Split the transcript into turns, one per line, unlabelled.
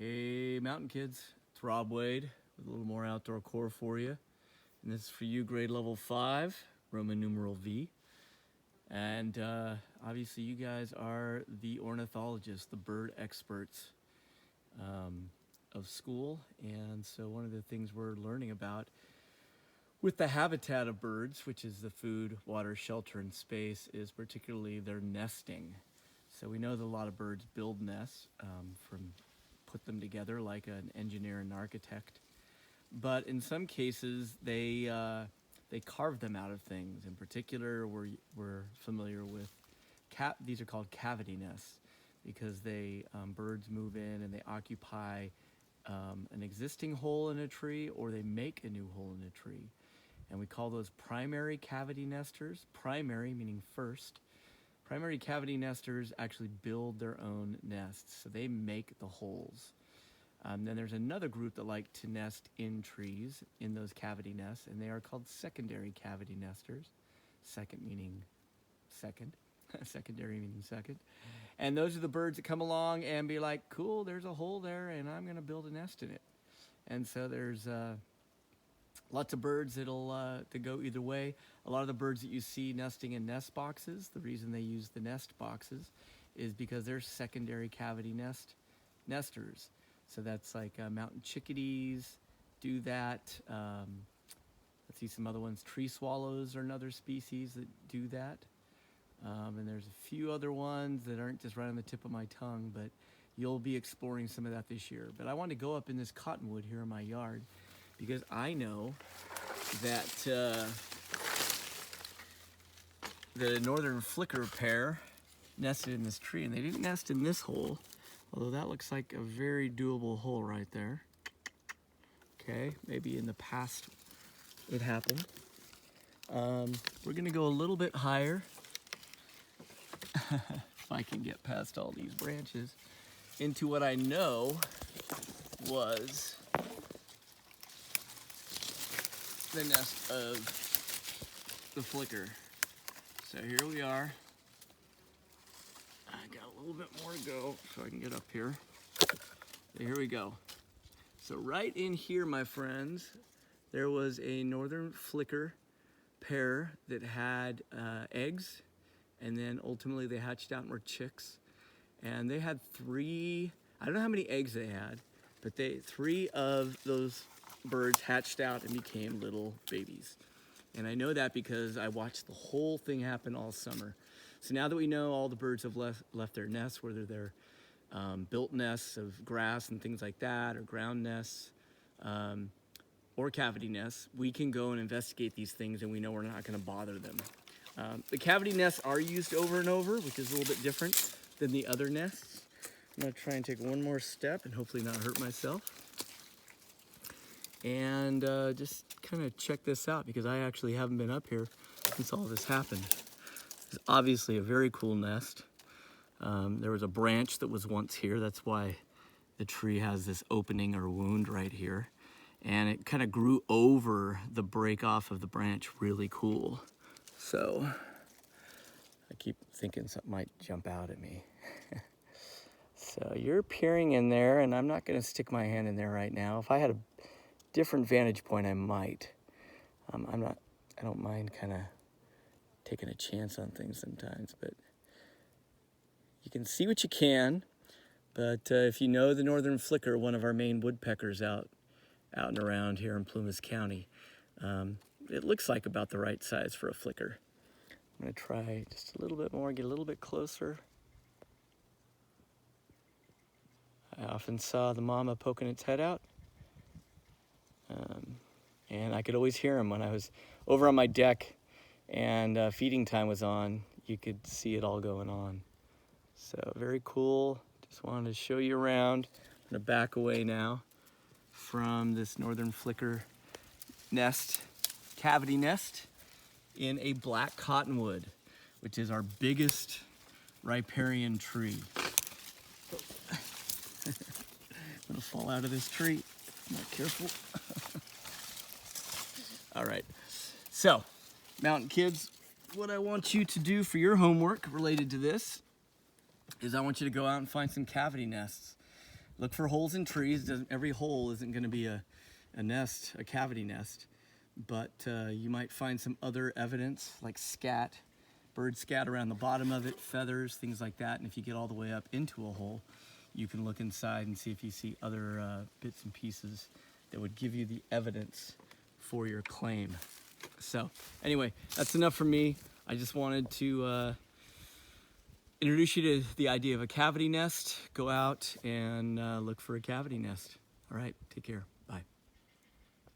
Hey, mountain kids, it's Rob Wade with a little more outdoor core for you. And this is for you, grade level 5, Roman numeral V. And obviously you guys are the ornithologists, the bird experts of school. And so one of the things we're learning about with the habitat of birds, which is the food, water, shelter, and space, is particularly their nesting. So we know that a lot of birds build nests from put them together like an engineer and architect. But in some cases, they carve them out of things. In particular, we're familiar with these are called cavity nests because birds move in and they occupy an existing hole in a tree, or they make a new hole in a tree. And we call those primary cavity nesters. Primary meaning first. Primary cavity nesters actually build their own nests, so they make the holes. Then there's another group that like to nest in trees, in those cavity nests, and they are called secondary cavity nesters. Second meaning second, secondary meaning second. And those are the birds that come along and be like, cool, there's a hole there, and I'm gonna build a nest in it. And so there's lots of birds that'll go either way. A lot of the birds that you see nesting in nest boxes, the reason they use the nest boxes is because they're secondary cavity nesters. So that's like Mountain Chickadees do that. Let's see some other ones. Tree swallows are another species that do that. And there's a few other ones that aren't just right on the tip of my tongue, but you'll be exploring some of that this year. But I want to go up in this cottonwood here in my yard because I know that the northern flicker pair nested in this tree, and they didn't nest in this hole, although that looks like a very doable hole right there. Okay, maybe in the past it happened. We're gonna go a little bit higher, if I can get past all these branches, into what I know was the nest of the flicker. So here we are. I got a little bit more to go so I can get up here. Here we go. So right in here, my friends, there was a northern flicker pair that had eggs, and then ultimately they hatched out and were chicks. And they had 3, I don't know how many eggs they had, but 3 of those birds hatched out and became little babies. And I know that because I watched the whole thing happen all summer. So now that we know all the birds have left their nests, whether they're built nests of grass and things like that, or ground nests, or cavity nests, we can go and investigate these things, and we know we're not going to bother them. The cavity nests are used over and over, which is a little bit different than the other nests. I'm going to try and take one more step and hopefully not hurt myself. And just kind of check this out, because I actually haven't been up here since all this happened. It's obviously a very cool nest. There was a branch that was once here. That's why the tree has this opening or wound right here. And it kind of grew over the break off of the branch. Really cool. So I keep thinking something might jump out at me. So you're peering in there, and I'm not going to stick my hand in there right now. If I had a different vantage point, I might. I don't mind kind of taking a chance on things sometimes, but you can see what you can. But if you know the northern flicker, one of our main woodpeckers out and around here in Plumas County, it looks like about the right size for a flicker. I'm going to try just a little bit more, get a little bit closer. I often saw the mama poking its head out. And I could always hear him when I was over on my deck and feeding time was on. You could see it all going on. So very cool. Just wanted to show you around. I'm going to back away now from this northern flicker nest, cavity nest, in a black cottonwood, which is our biggest riparian tree. I'm gonna fall out of this tree if I'm not careful. All right, so mountain kids, what I want you to do for your homework related to this is I want you to go out and find some cavity nests. Look for holes in trees. Every hole isn't going to be a nest, a cavity nest, but you might find some other evidence like scat, bird scat around the bottom of it, feathers, things like that. And if you get all the way up into a hole, you can look inside and see if you see other bits and pieces that would give you the evidence for your claim. So anyway, that's enough for me. I just wanted to introduce you to the idea of a cavity nest. Go out and look for a cavity nest. All right, take care.